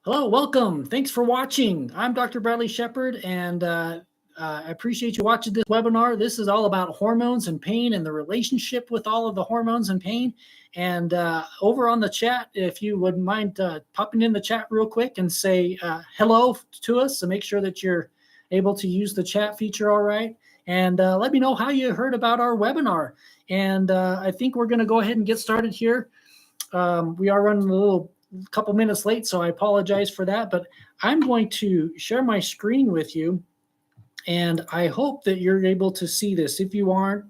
Hello, welcome. Thanks for watching. I'm Dr. Bradley Shepard, and I appreciate you watching this webinar. This is all about hormones and pain and the relationship with all of the hormones and pain. And over on the chat, if you wouldn't mind popping in the chat real quick and say hello to us, so make sure that you're able to use the chat feature all right. And let me know how you heard about our webinar. And I think we're going to go ahead and get started here. We are running a couple minutes late, so I apologize for that, but I'm going to share my screen with you, and I hope that you're able to see this. If you aren't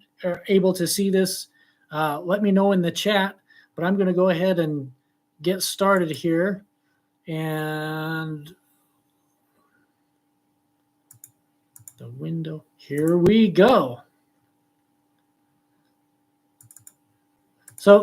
able to see this, let me know in the chat, but I'm going to go ahead and get started here. And the window, here we go. So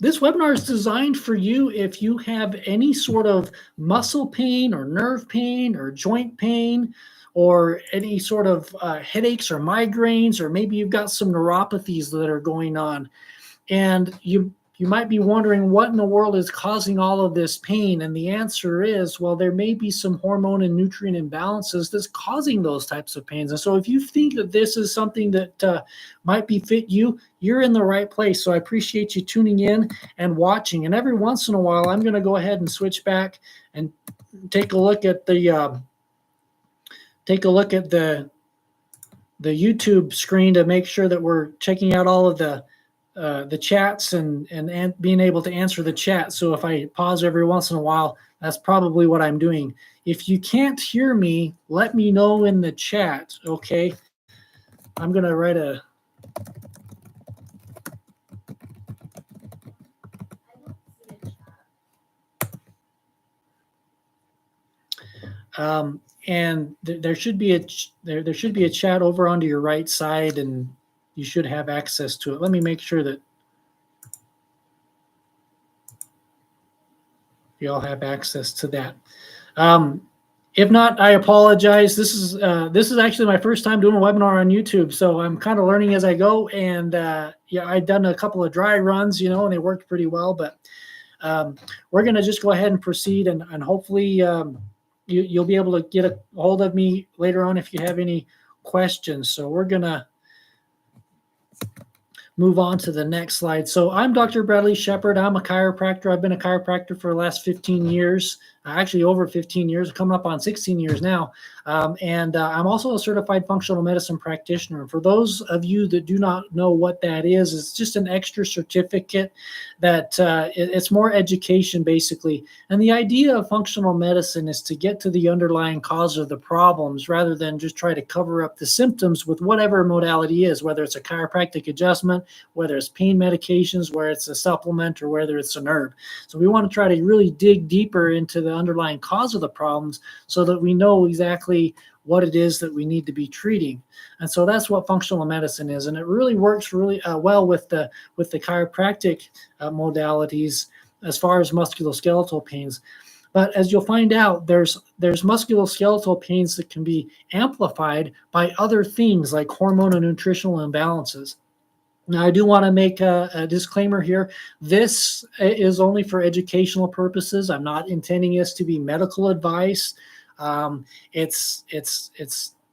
this webinar is designed for you if you have any sort of muscle pain or nerve pain or joint pain or any sort of headaches or migraines, or maybe you've got some neuropathies that are going on. And you might be wondering what in the world is causing all of this pain. And the answer is, well, there may be some hormone and nutrient imbalances that's causing those types of pains. And so if you think that this is something that might be fit you, you're in the right place. So I appreciate you tuning in and watching. And every once in a while, I'm going to go ahead and switch back and take a look at the YouTube screen to make sure that we're checking out all of the chats and being able to answer the chat. So if I pause every once in a while, that's probably what I'm doing. If you can't hear me, let me know in the chat, okay? I'm going to write a... and there should be a chat over onto your right side, and you should have access to it. Let me make sure that you all have access to that. If not, I apologize. This is actually my first time doing a webinar on YouTube, so I'm kind of learning as I go. And yeah, I've done a couple of dry runs, and they worked pretty well. But we're going to just go ahead and proceed, and hopefully you'll be able to get a hold of me later on if you have any questions. So we're going to move on to the next slide. So I'm Dr. Bradley Shepard. I'm a chiropractor. I've been a chiropractor for the last 15 years, actually over 15 years, coming up on 16 years now. And I'm also a certified functional medicine practitioner. For those of you that do not know what that is, it's just an extra certificate that it's more education basically. And the idea of functional medicine is to get to the underlying cause of the problems rather than just try to cover up the symptoms with whatever modality is, whether it's a chiropractic adjustment, whether it's pain medications, whether it's a supplement, or whether it's an herb. So we want to try to really dig deeper into the underlying cause of the problems so that we know exactly what it is that we need to be treating. And so that's what functional medicine is. And it really works really well with the chiropractic modalities as far as musculoskeletal pains. But as you'll find out, there's musculoskeletal pains that can be amplified by other things like hormone and nutritional imbalances. Now, I do want to make a disclaimer here. This is only for educational purposes. I'm not intending this to be medical advice. It's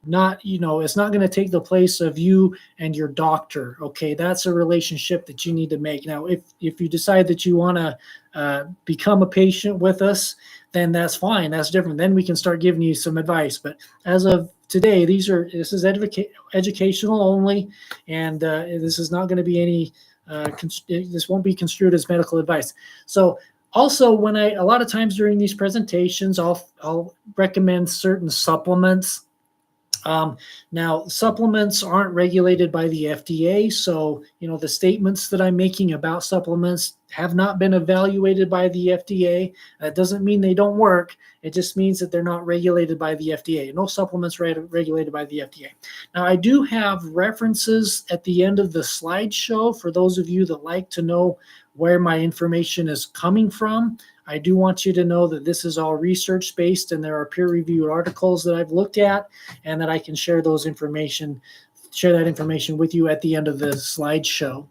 not, it's not going to take the place of you and your doctor. Okay, that's a relationship that you need to make. Now, if you decide that you want to become a patient with us, then that's fine. That's different. Then we can start giving you some advice. But as of today, this is educational only, and this is not going to be any. This won't be construed as medical advice. So, also, a lot of times during these presentations, I'll recommend certain supplements. Now, supplements aren't regulated by the FDA, so the statements that I'm making about supplements have not been evaluated by the FDA. That doesn't mean they don't work. It just means that they're not regulated by the FDA. No supplements regulated by the FDA. Now, I do have references at the end of the slideshow for those of you that like to know where my information is coming from. I do want you to know that this is all research-based, and there are peer-reviewed articles that I've looked at, and that I can share that information with you at the end of the slideshow.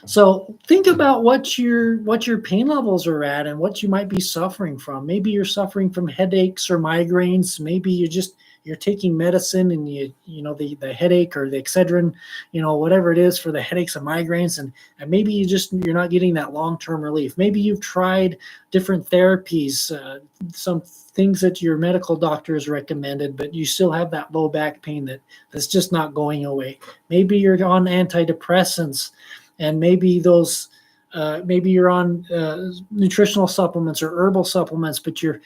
So think about what your pain levels are at and what you might be suffering from. Maybe you're suffering from headaches or migraines. Maybe you're taking medicine and the headache or the Excedrin, whatever it is for the headaches and migraines, and maybe you're not getting that long-term relief. Maybe you've tried different therapies, some things that your medical doctor has recommended, but you still have that low back pain that's just not going away. Maybe you're on antidepressants, and maybe you're on nutritional supplements or herbal supplements, but your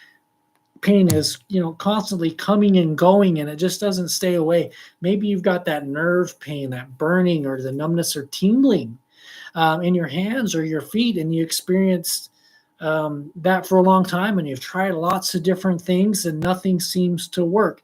pain is constantly coming and going, and it just doesn't stay away. Maybe you've got that nerve pain, that burning or the numbness or tingling in your hands or your feet, and you experienced that for a long time, and you've tried lots of different things and nothing seems to work.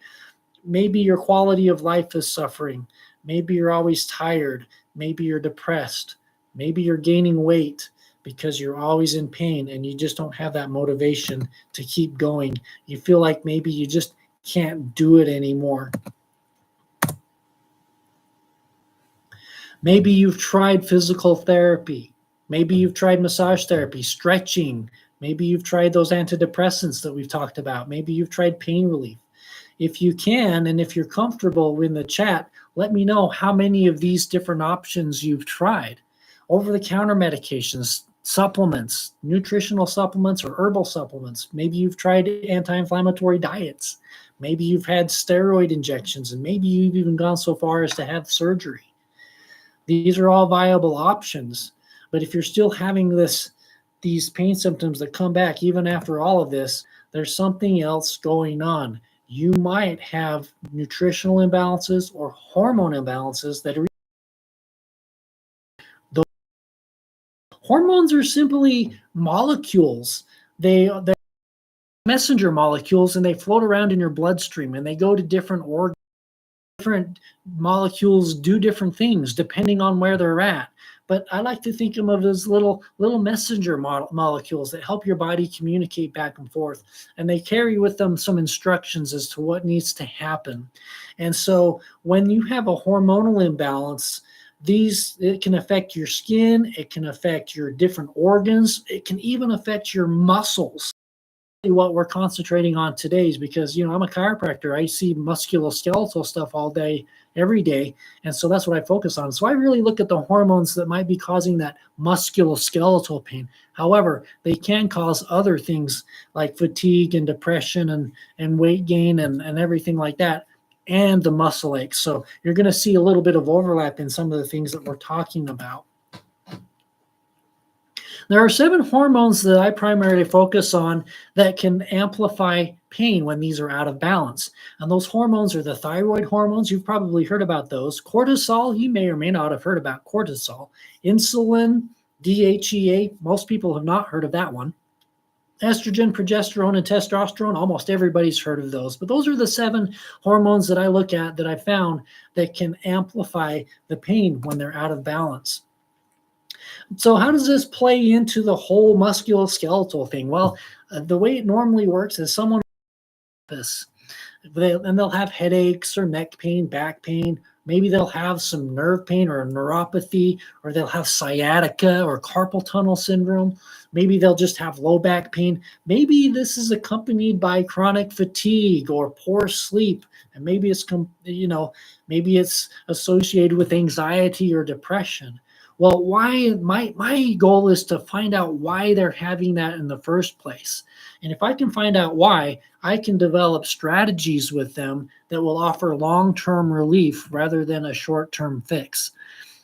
Maybe your quality of life is suffering. Maybe you're always tired. Maybe you're depressed. Maybe you're gaining weight because you're always in pain and you just don't have that motivation to keep going. You feel like maybe you just can't do it anymore. Maybe you've tried physical therapy. Maybe you've tried massage therapy, stretching. Maybe you've tried those antidepressants that we've talked about. Maybe you've tried pain relief. If you can, and if you're comfortable in the chat, let me know how many of these different options you've tried. Over-the-counter medications, supplements, nutritional supplements, or herbal supplements. Maybe you've tried anti-inflammatory diets. Maybe you've had steroid injections, and maybe you've even gone so far as to have surgery. These are all viable options. But if you're still having these pain symptoms that come back even after all of this, there's something else going on. You might have nutritional imbalances or hormone imbalances that are. Those hormones are simply molecules. They're messenger molecules, and they float around in your bloodstream, and they go to different organs. Different molecules do different things depending on where they're at. But I like to think of them as little messenger molecules that help your body communicate back and forth, and they carry with them some instructions as to what needs to happen. And so when you have a hormonal imbalance, it can affect your skin, it can affect your different organs, it can even affect your muscles. What we're concentrating on today is because I'm a chiropractor. I see musculoskeletal stuff all day, every day, and so that's what I focus on. So I really look at the hormones that might be causing that musculoskeletal pain. However, they can cause other things like fatigue and depression and weight gain and everything like that, and the muscle aches. So you're going to see a little bit of overlap in some of the things that we're talking about. There are 7 hormones that I primarily focus on that can amplify pain when these are out of balance. And those hormones are the thyroid hormones. You've probably heard about those. Cortisol, you may or may not have heard about cortisol. Insulin, DHEA, most people have not heard of that one. Estrogen, progesterone, and testosterone, almost everybody's heard of those. But those are the 7 hormones that I look at that I found that can amplify the pain when they're out of balance. So how does this play into the whole musculoskeletal thing? Well, the way it normally works is someone they'll have headaches or neck pain, back pain. Maybe they'll have some nerve pain or neuropathy, or they'll have sciatica or carpal tunnel syndrome. Maybe they'll just have low back pain. Maybe this is accompanied by chronic fatigue or poor sleep. And maybe it's associated with anxiety or depression. Well, why? My goal is to find out why they're having that in the first place. And if I can find out why, I can develop strategies with them that will offer long-term relief rather than a short-term fix.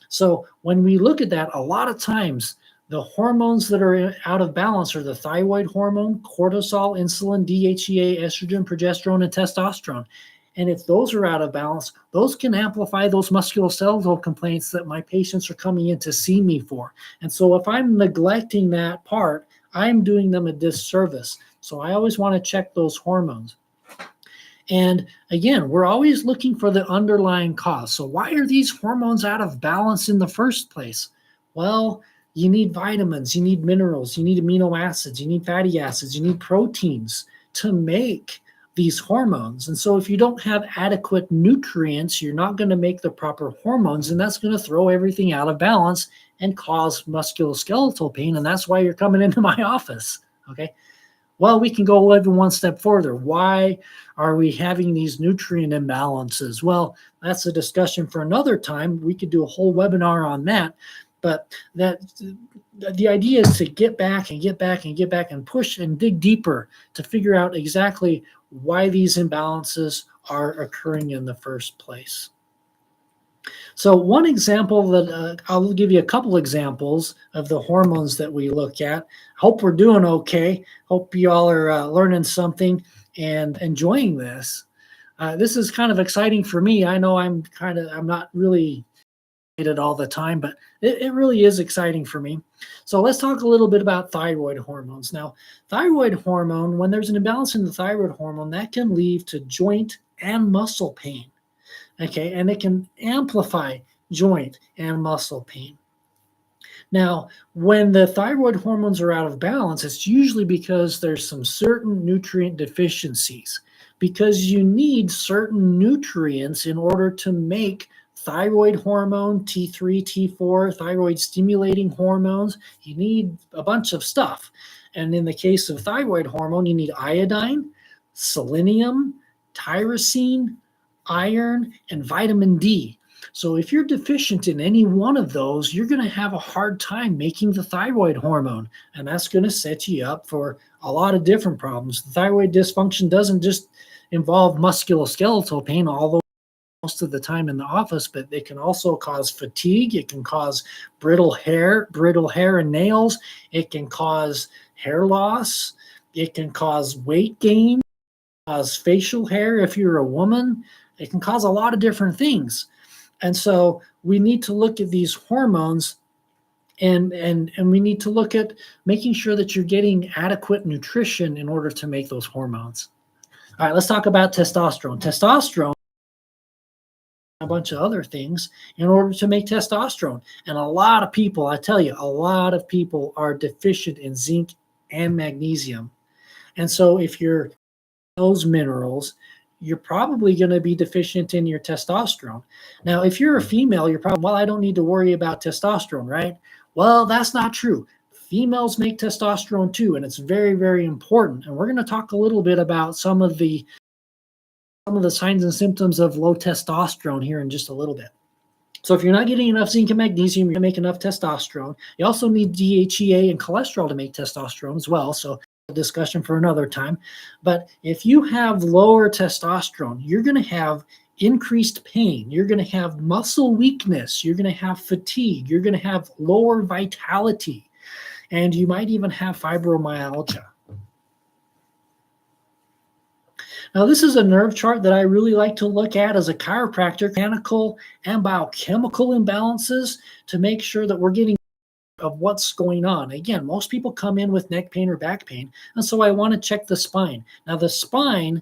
So when we look at that, a lot of times the hormones that are out of balance are the thyroid hormone, cortisol, insulin, DHEA, estrogen, progesterone, and testosterone. And if those are out of balance, those can amplify those musculoskeletal complaints that my patients are coming in to see me for. And so if I'm neglecting that part, I'm doing them a disservice. So I always want to check those hormones. And again, we're always looking for the underlying cause. So why are these hormones out of balance in the first place? Well, you need vitamins, you need minerals, you need amino acids, you need fatty acids, you need proteins to make these hormones. And so if you don't have adequate nutrients, you're not going to make the proper hormones, and that's going to throw everything out of balance and cause musculoskeletal pain. And that's why you're coming into my office. Okay. Well, we can go even one step further. Why are we having these nutrient imbalances? Well, that's a discussion for another time. We could do a whole webinar on that. But the idea is to get back and get back and get back and push and dig deeper to figure out exactly why these imbalances are occurring in the first place. So one example that I'll give you a couple examples of the hormones that we look at. Hope we're doing okay. Hope you all are learning something and enjoying this. This is kind of exciting for me. I know I'm not really it all the time, but it really is exciting for me. So let's talk a little bit about thyroid hormones. Now, thyroid hormone, when there's an imbalance in the thyroid hormone, that can lead to joint and muscle pain. Okay, and it can amplify joint and muscle pain. Now, when the thyroid hormones are out of balance, it's usually because there's some certain nutrient deficiencies, because you need certain nutrients in order to make thyroid hormone, T3, T4, thyroid stimulating hormones. You need a bunch of stuff. And in the case of thyroid hormone, you need iodine, selenium, tyrosine, iron, and vitamin D. So if you're deficient in any one of those, you're going to have a hard time making the thyroid hormone, and that's going to set you up for a lot of different problems. The thyroid dysfunction doesn't just involve musculoskeletal pain, although most of the time in the office, but it can also cause fatigue. It can cause brittle hair and nails. It can cause hair loss. It can cause weight gain, cause facial hair if you're a woman. It can cause a lot of different things. And so we need to look at these hormones and we need to look at making sure that you're getting adequate nutrition in order to make those hormones. All right, let's talk about testosterone. Testosterone, a bunch of other things in order to make testosterone. And a lot of people, I tell you, a lot of people are deficient in zinc and magnesium. And so if you're those minerals, you're probably going to be deficient in your testosterone. Now, if you're a female, you're probably, well, I don't need to worry about testosterone, right? Well, that's not true. Females make testosterone too, and it's very, very important. And we're going to talk a little bit about some of the signs and symptoms of low testosterone here in just a little bit. So if you're not getting enough zinc and magnesium, you're going to make enough testosterone. You also need DHEA and cholesterol to make testosterone as well. So discussion for another time. But if you have lower testosterone, you're going to have increased pain. You're going to have muscle weakness. You're going to have fatigue. You're going to have lower vitality. And you might even have fibromyalgia. Now, this is a nerve chart that I really like to look at as a chiropractor, mechanical and biochemical imbalances to make sure that we're getting of what's going on. Again, most people come in with neck pain or back pain, and so I want to check the spine. Now, the spine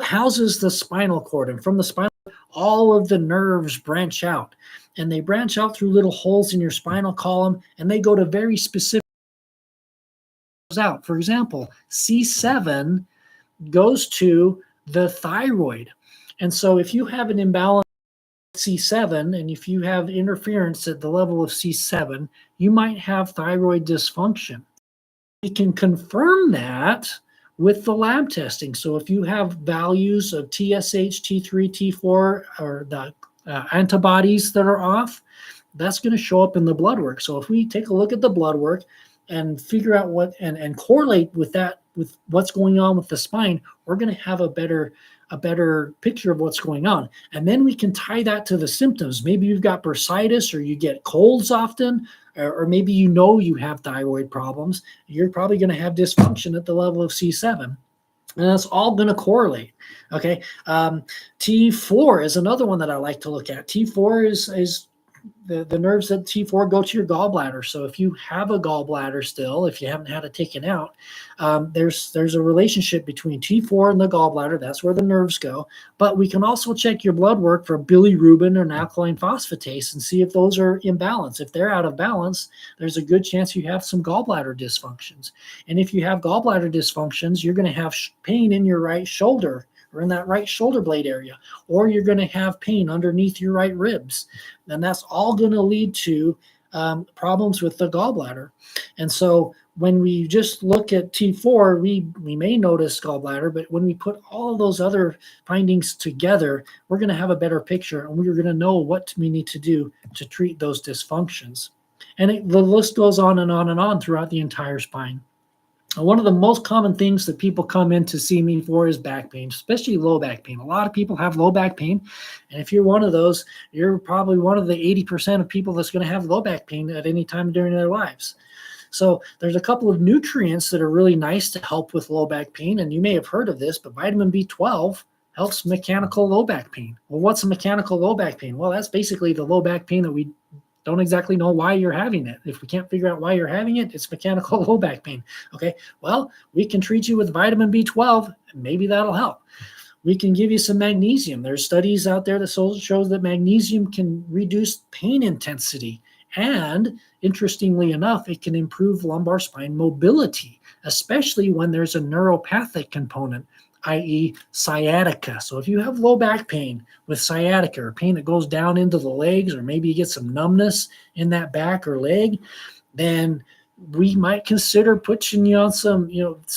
houses the spinal cord, and from the spinal, all of the nerves branch out, and they branch out through little holes in your spinal column, and they go to very specific out. For example, C7 goes to the thyroid, and so if you have an imbalance C7, and if you have interference at the level of C7, you might have thyroid dysfunction. We can confirm that with the lab testing. So if you have values of TSH, T3, T4, or the antibodies that are off, that's going to show up in the blood work. So if we take a look at the blood work and figure out what and correlate with that, with what's going on with the spine, we're going to have a better picture of what's going on. And then we can tie that to the symptoms. Maybe you've got bursitis, or you get colds often, or maybe you have thyroid problems. You're probably going to have dysfunction at the level of C7. And that's all going to correlate. Okay. T4 is another one that I like to look at. T4 is the nerves that T4 go to your gallbladder. So if you have a gallbladder still, if you haven't had it taken out, there's a relationship between T4 and the gallbladder. That's where the nerves go. But we can also check your blood work for bilirubin or an alkaline phosphatase and see if those are in balance. If they're out of balance, there's a good chance you have some gallbladder dysfunctions. And if you have gallbladder dysfunctions, you're going to have pain in your right shoulder, or in that right shoulder blade area, or you're going to have pain underneath your right ribs. And that's all going to lead to problems with the gallbladder. And so when we just look at T4, we may notice gallbladder, but when we put all of those other findings together, we're going to have a better picture, and we're going to know what we need to do to treat those dysfunctions. And the list goes on and on and on throughout the entire spine. One of the most common things that people come in to see me for is back pain, especially low back pain. A lot of people have low back pain. And if you're one of those, you're probably one of the 80% of people that's going to have low back pain at any time during their lives. So there's a couple of nutrients that are really nice to help with low back pain. And you may have heard of this, but vitamin B12 helps mechanical low back pain. Well, what's a mechanical low back pain? Well, that's basically the low back pain that we don't exactly know why you're having it. If we can't figure out why you're having it, it's mechanical low back pain. Okay, well, we can treat you with vitamin B12, and maybe that'll help. We can give you some magnesium. There's studies out there that shows that magnesium can reduce pain intensity. And interestingly enough, it can improve lumbar spine mobility, especially when there's a neuropathic component, i.e. sciatica. So if you have low back pain with sciatica, or pain that goes down into the legs, or maybe you get some numbness in that back or leg, then we might consider putting you on some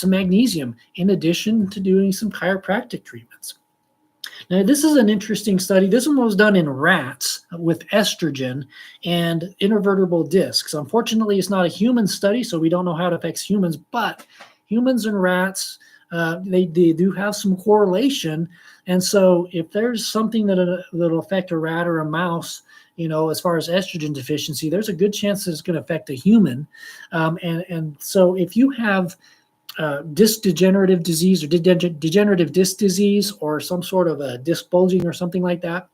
magnesium in addition to doing some chiropractic treatments. Now, this is an interesting study. This one was done in rats with estrogen and intervertebral discs. Unfortunately, it's not a human study, so we don't know how it affects humans, but humans and rats, they do have some correlation. And so if there's something that'll affect a rat or a mouse, as far as estrogen deficiency, there's a good chance that it's going to affect a human. And so if you have disc degenerative disease or degenerative disc disease or some sort of a disc bulging or something like that,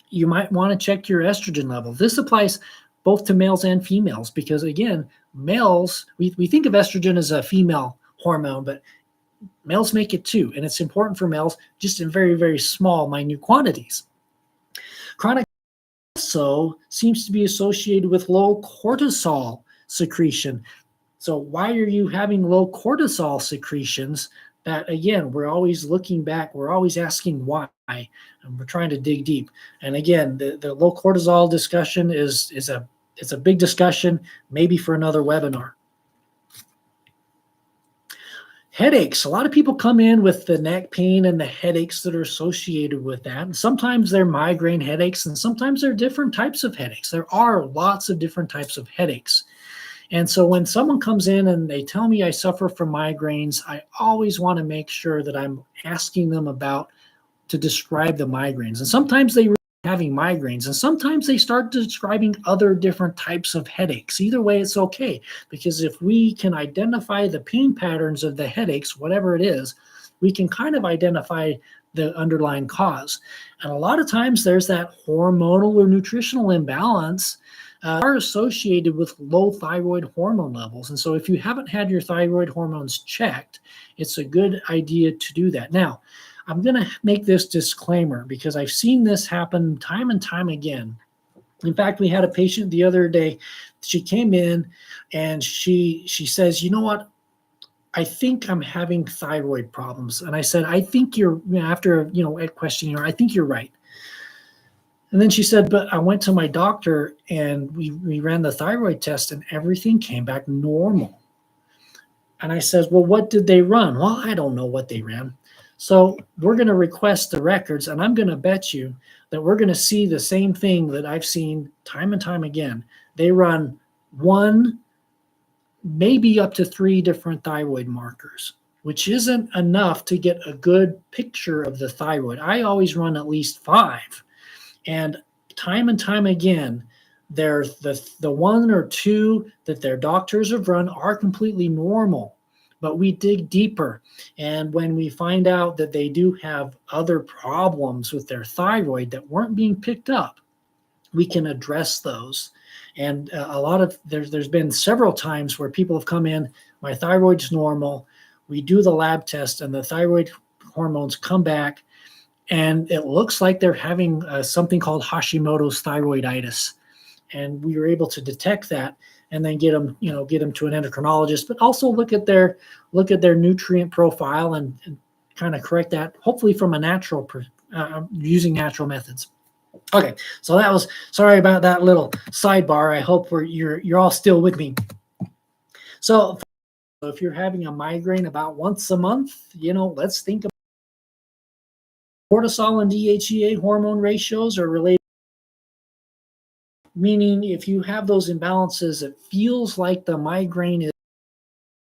you might want to check your estrogen level. This applies both to males and females because, again, males, we think of estrogen as a female hormone, but males make it too. And it's important for males just in very, very small, minute quantities. Chronic also seems to be associated with low cortisol secretion. So why are you having low cortisol secretions? That, again, we're always looking back. We're always asking why, and we're trying to dig deep. And again, the low cortisol discussion is a big discussion, maybe for another webinar. Headaches. A lot of people come in with the neck pain and the headaches that are associated with that. And sometimes they're migraine headaches, and sometimes they're different types of headaches. There are lots of different types of headaches. And so when someone comes in and they tell me I suffer from migraines, I always want to make sure that I'm asking them to describe the migraines. And sometimes they having migraines, and sometimes they start describing other different types of headaches. Either way, it's okay, because if we can identify the pain patterns of the headaches, whatever it is, we can kind of identify the underlying cause. And a lot of times there's that hormonal or nutritional imbalance are associated with low thyroid hormone levels. And so if you haven't had your thyroid hormones checked, it's a good idea to do that. Now, I'm going to make this disclaimer because I've seen this happen time and time again. In fact, we had a patient the other day. She came in and she says, you know what? I think I'm having thyroid problems. And I said, I think you're, after, questioning her, I think you're right. And then she said, but I went to my doctor and we ran the thyroid test and everything came back normal. And I said, well, what did they run? Well, I don't know what they ran. So we're going to request the records, and I'm going to bet you that we're going to see the same thing that I've seen time and time again. They run 1, maybe up to 3 different thyroid markers, which isn't enough to get a good picture of the thyroid. I always run at least 5. And time again, there's the 1 or 2 that their doctors have run are completely normal. But we dig deeper, and when we find out that they do have other problems with their thyroid that weren't being picked up, we can address those. And there's been several times where people have come in, my thyroid's normal, we do the lab test, and the thyroid hormones come back, and it looks like they're having something called Hashimoto's thyroiditis. And we were able to detect that and then get them to an endocrinologist, but also look at their nutrient profile and kind of correct that, hopefully from a natural, using natural methods. Okay, so that was, sorry about that little sidebar. I hope you're all still with me. So if you're having a migraine about once a month, let's think about cortisol and DHEA hormone ratios are related, meaning if you have those imbalances, it feels like the migraine is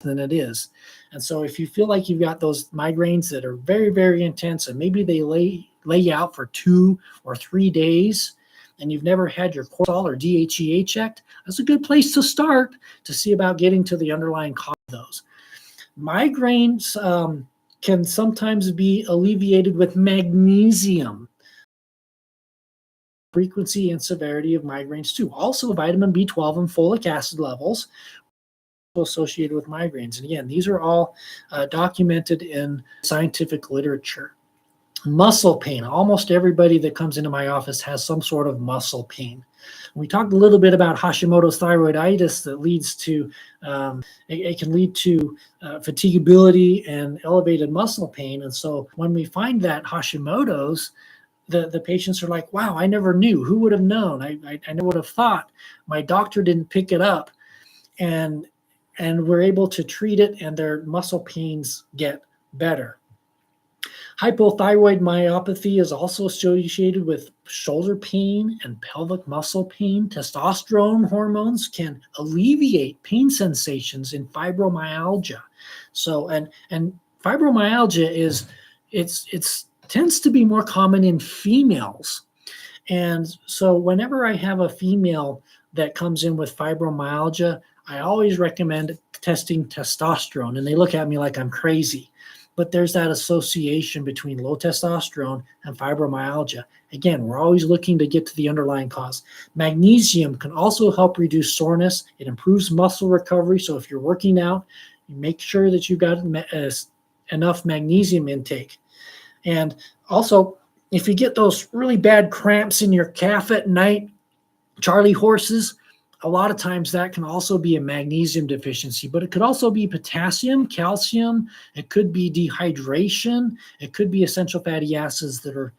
than it is. And so if you feel like you've got those migraines that are very, very intense, and maybe they lay you out for 2 or 3 days, and you've never had your cortisol or DHEA checked, that's a good place to start to see about getting to the underlying cause of those. Migraines can sometimes be alleviated with magnesium. Frequency and severity of migraines too. Also, vitamin B12 and folic acid levels associated with migraines. And again, these are all documented in scientific literature. Muscle pain. Almost everybody that comes into my office has some sort of muscle pain. We talked a little bit about Hashimoto's thyroiditis that leads to, it can lead to fatigability and elevated muscle pain. And so when we find that Hashimoto's, the patients are like, wow, I never knew. Who would have known? I never would have thought. My doctor didn't pick it up. And we're able to treat it, and their muscle pains get better. Hypothyroid myopathy is also associated with shoulder pain and pelvic muscle pain. Testosterone hormones can alleviate pain sensations in fibromyalgia. So, and fibromyalgia is, it's tends to be more common in females. And so whenever I have a female that comes in with fibromyalgia, I always recommend testing testosterone. And they look at me like I'm crazy. But there's that association between low testosterone and fibromyalgia. Again, we're always looking to get to the underlying cause. Magnesium can also help reduce soreness. It improves muscle recovery. So if you're working out, you make sure that you've got enough magnesium intake. And also, if you get those really bad cramps in your calf at night, Charlie horses, a lot of times that can also be a magnesium deficiency, but it could also be potassium, calcium. It could be dehydration. It could be essential fatty acids that are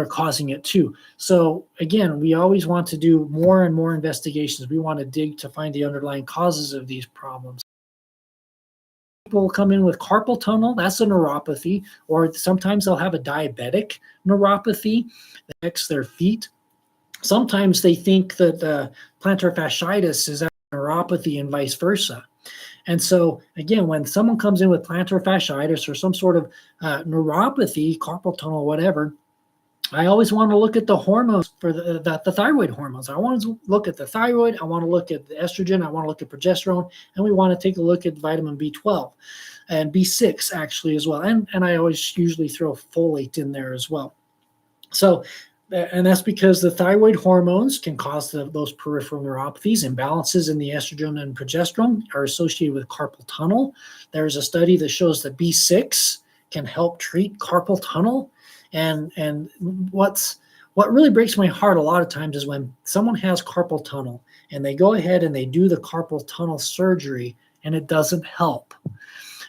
causing it too. So again, we always want to do more and more investigations. We want to dig to find the underlying causes of these problems. People come in with carpal tunnel, that's a neuropathy, or sometimes they'll have a diabetic neuropathy that affects their feet. Sometimes they think that plantar fasciitis is a neuropathy and vice versa. And so, again, when someone comes in with plantar fasciitis or some sort of neuropathy, carpal tunnel, whatever, I always want to look at the hormones for the thyroid hormones. I want to look at the thyroid. I want to look at the estrogen. I want to look at progesterone. And we want to take a look at vitamin B12 and B6 actually as well. And I always usually throw folate in there as well. So, and that's because the thyroid hormones can cause those peripheral neuropathies. Imbalances in the estrogen and progesterone are associated with carpal tunnel. There's a study that shows that B6 can help treat carpal tunnel. And what really breaks my heart a lot of times is when someone has carpal tunnel and they go ahead and they do the carpal tunnel surgery and it doesn't help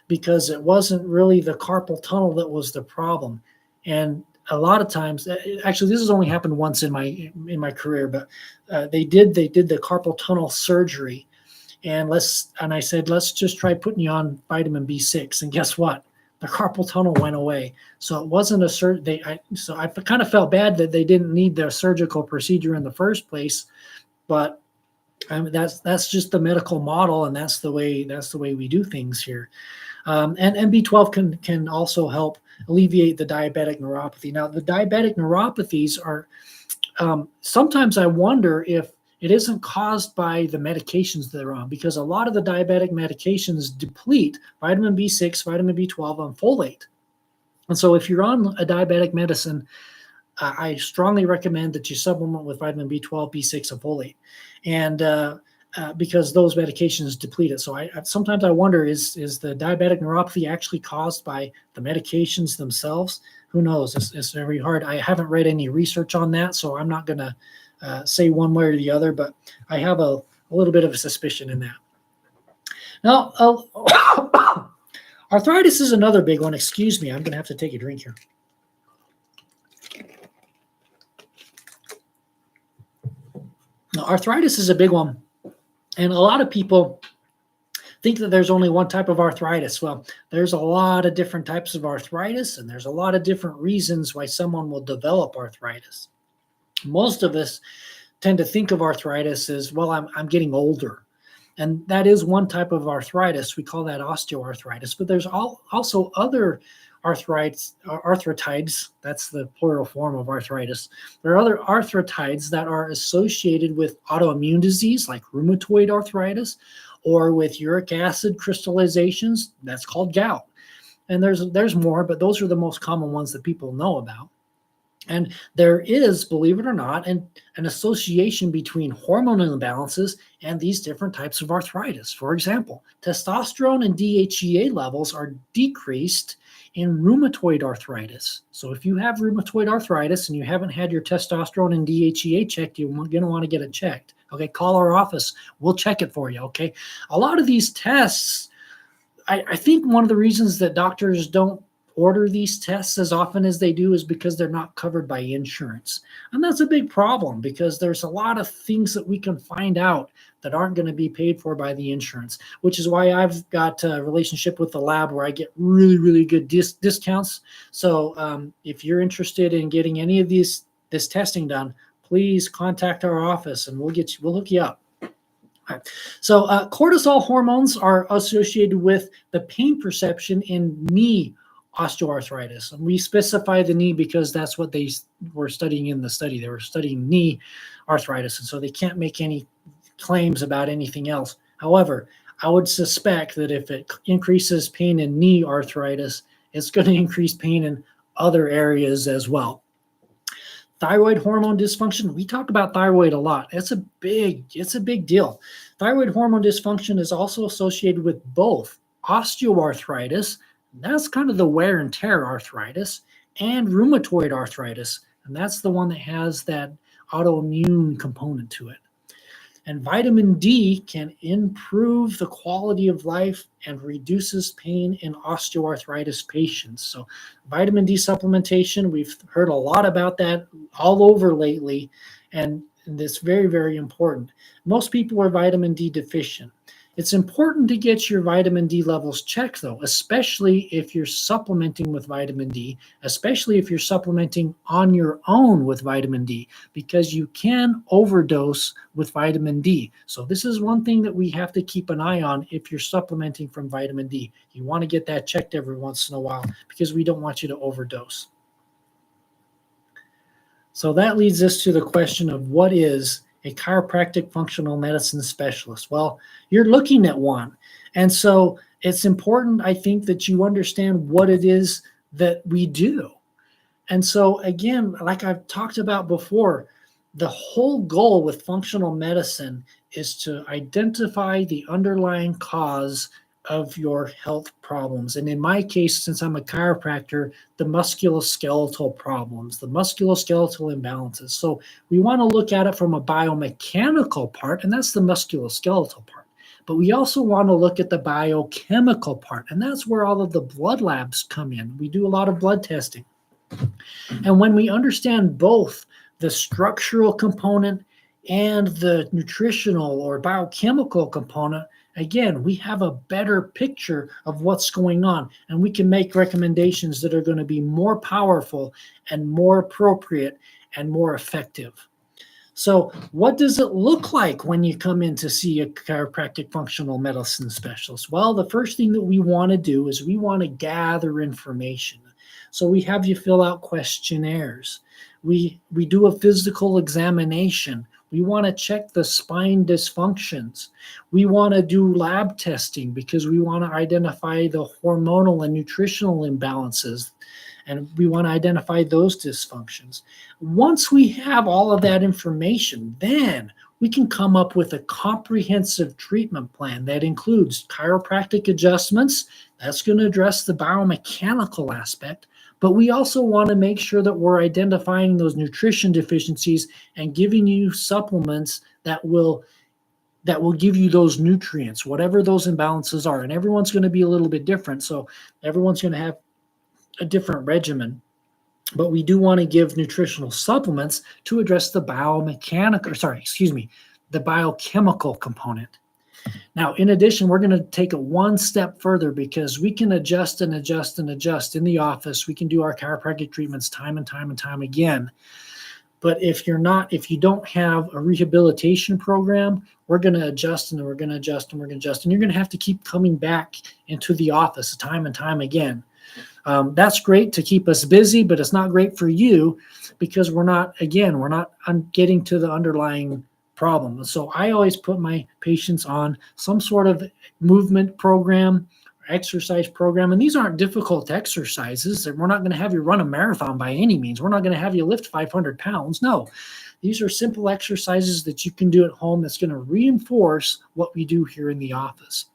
because it wasn't really the carpal tunnel that was the problem. And a lot of times, actually, this has only happened once in my career, but they did the carpal tunnel surgery, and I said, let's just try putting you on vitamin B6, and guess what? The carpal tunnel went away. So it wasn't a so I kind of felt bad that they didn't need their surgical procedure in the first place, but that's just the medical model, and that's the way we do things here. And B12 can also help alleviate the diabetic neuropathy. Now, the diabetic neuropathies are sometimes I wonder if it isn't caused by the medications that they're on, because a lot of the diabetic medications deplete vitamin B6, vitamin B12, and folate. And so if you're on a diabetic medicine, I strongly recommend that you supplement with vitamin B12, B6, and folate. And because those medications deplete it. So sometimes I wonder, is the diabetic neuropathy actually caused by the medications themselves? Who knows? It's very hard. I haven't read any research on that, so I'm not going to say one way or the other, but I have a little bit of a suspicion in that. Now, arthritis is another big one. Excuse me, I'm going to have to take a drink here. Arthritis is a big one. And a lot of people think that there's only one type of arthritis. Well, there's a lot of different types of arthritis, and there's a lot of different reasons why someone will develop arthritis. Most of us tend to think of arthritis as, well, I'm getting older. And that is one type of arthritis. We call that osteoarthritis. But there's also other arthritides. That's the plural form of arthritis. There are other arthritides that are associated with autoimmune disease, like rheumatoid arthritis, or with uric acid crystallizations. That's called gout. And there's more, but those are the most common ones that people know about. And there is, believe it or not, an association between hormonal imbalances and these different types of arthritis. For example, testosterone and DHEA levels are decreased in rheumatoid arthritis. So if you have rheumatoid arthritis and you haven't had your testosterone and DHEA checked, you're going to want to get it checked. Okay, call our office. We'll check it for you, okay? A lot of these tests, I think one of the reasons that doctors don't order these tests as often as they do is because they're not covered by insurance. And that's a big problem because there's a lot of things that we can find out that aren't going to be paid for by the insurance, which is why I've got a relationship with the lab where I get really, really good discounts. So if you're interested in getting any of this testing done, please contact our office and we'll hook you up. Right. So cortisol hormones are associated with the pain perception in knee osteoarthritis. And we specify the knee because that's what they were studying in the study. They were studying knee arthritis, and so they can't make any claims about anything else. However, I would suspect that if it increases pain in knee arthritis, it's going to increase pain in other areas as well. Thyroid hormone dysfunction. We talk about thyroid a lot. It's a big deal. Thyroid hormone dysfunction is also associated with both osteoarthritis, that's kind of the wear and tear arthritis, and rheumatoid arthritis. And that's the one that has that autoimmune component to it. And vitamin D can improve the quality of life and reduces pain in osteoarthritis patients. So vitamin D supplementation, we've heard a lot about that all over lately, and it's very, very important. Most people are vitamin D deficient. It's important to get your vitamin D levels checked, though, especially if you're supplementing with vitamin D, especially if you're supplementing on your own with vitamin D, because you can overdose with vitamin D. So this is one thing that we have to keep an eye on if you're supplementing from vitamin D. You want to get that checked every once in a while because we don't want you to overdose. So that leads us to the question of what is a chiropractic functional medicine specialist? Well, you're looking at one. And so it's important, I think, that you understand what it is that we do. And so again, like I've talked about before, the whole goal with functional medicine is to identify the underlying cause of your health problems. And in my case, since I'm a chiropractor, the musculoskeletal problems, the musculoskeletal imbalances. So we want to look at it from a biomechanical part, and that's the musculoskeletal part. But we also want to look at the biochemical part, and that's where all of the blood labs come in. We do a lot of blood testing. And when we understand both the structural component and the nutritional or biochemical component, again, we have a better picture of what's going on, and we can make recommendations that are going to be more powerful and more appropriate and more effective. So what does it look like when you come in to see a chiropractic functional medicine specialist? Well, the first thing that we want to do is we want to gather information. So we have you fill out questionnaires. We do a physical examination. We want to check the spine dysfunctions. We want to do lab testing because we want to identify the hormonal and nutritional imbalances, and we want to identify those dysfunctions. Once we have all of that information, then we can come up with a comprehensive treatment plan that includes chiropractic adjustments. That's going to address the biomechanical aspect. But we also want to make sure that we're identifying those nutrition deficiencies and giving you supplements that will give you those nutrients, whatever those imbalances are. And everyone's going to be a little bit different. So everyone's going to have a different regimen. but we do want to give nutritional supplements to address the the biochemical component. Now, in addition, we're going to take it one step further because we can adjust and adjust and adjust in the office. We can do our chiropractic treatments time and time and time again. But if you don't have a rehabilitation program, we're going to adjust and we're going to adjust and we're going to adjust. And you're going to have to keep coming back into the office time and time again. That's great to keep us busy, but it's not great for you because we're not getting to the underlying problem. So I always put my patients on some sort of movement program, exercise program. And these aren't difficult exercises. We're not going to have you run a marathon by any means. We're not going to have you lift 500 pounds. No, these are simple exercises that you can do at home that's going to reinforce what we do here in the office.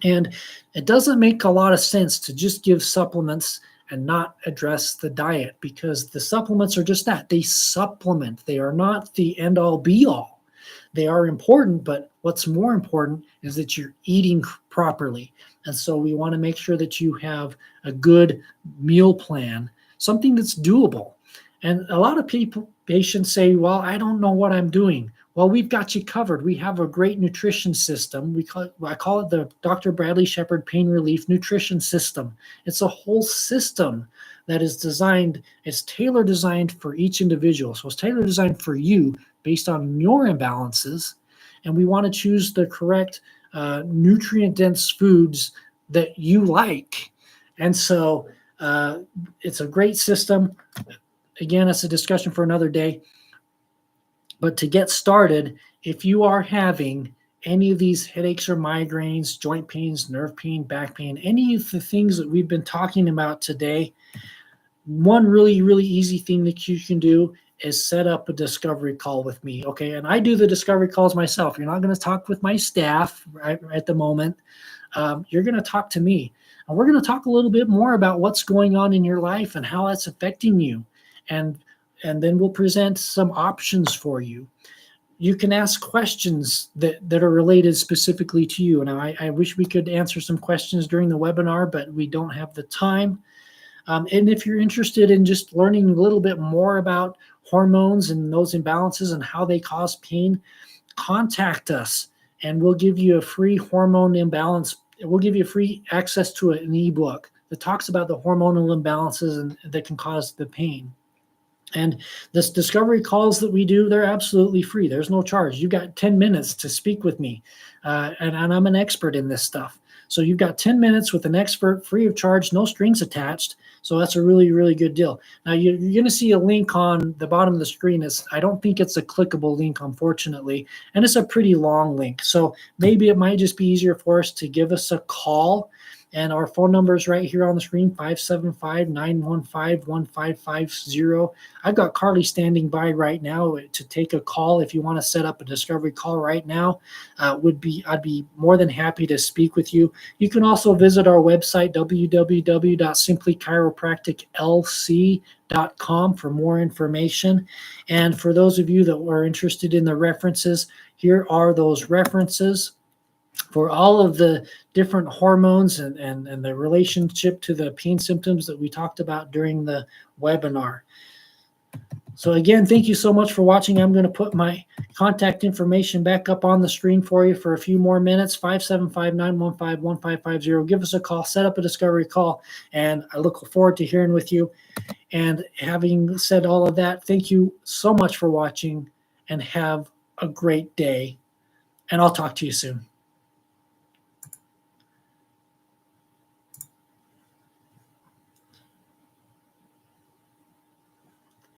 And it doesn't make a lot of sense to just give supplements and not address the diet because the supplements are just that. They supplement. They are not the end all be all. They are important, but what's more important is that you're eating properly. And so we want to make sure that you have a good meal plan, something that's doable. And a lot of patients say, well, I don't know what I'm doing. Well, we've got you covered. We have a great nutrition system. I call it the Dr. Bradley Sheppard Pain Relief Nutrition System. It's a whole system that is designed, it's tailor designed for each individual. So it's tailor designed for you based on your imbalances. And we want to choose the correct nutrient-dense foods that you like. And so it's a great system. Again, it's a discussion for another day. But to get started, if you are having any of these headaches or migraines, joint pains, nerve pain, back pain, any of the things that we've been talking about today, one really, really easy thing that you can do is set up a discovery call with me. Okay. And I do the discovery calls myself. You're not going to talk with my staff right at the moment. You're going to talk to me. And we're going to talk a little bit more about what's going on in your life and how that's affecting you. And then we'll present some options for you. You can ask questions that are related specifically to you. Now, I wish we could answer some questions during the webinar, but we don't have the time. And if you're interested in just learning a little bit more about hormones and those imbalances and how they cause pain, contact us and we'll give you a free hormone imbalance. We'll give you free access to an ebook that talks about the hormonal imbalances that can cause the pain. And this discovery calls that we do, they're absolutely free. There's no charge. You got 10 minutes to speak with me. And I'm an expert in this stuff. So you've got 10 minutes with an expert, free of charge, no strings attached. So that's a really, really good deal. Now you're going to see a link on the bottom of the screen. I don't think it's a clickable link, unfortunately. And it's a pretty long link. So maybe it might just be easier for us to give us a call. And our phone number is right here on the screen, 575-915-1550. I've got Carly standing by right now to take a call. If you want to set up a discovery call right now, I'd be more than happy to speak with you. You can also visit our website, www.simplychiropracticlc.com for more information. And for those of you that are interested in the references, here are those references for all of the different hormones and the relationship to the pain symptoms that we talked about during the webinar. So again, thank you so much for watching. I'm going to put my contact information back up on the screen for you for a few more minutes, 575-915-1550. Give us a call, set up a discovery call, and I look forward to hearing with you. And having said all of that, thank you so much for watching and have a great day. And I'll talk to you soon.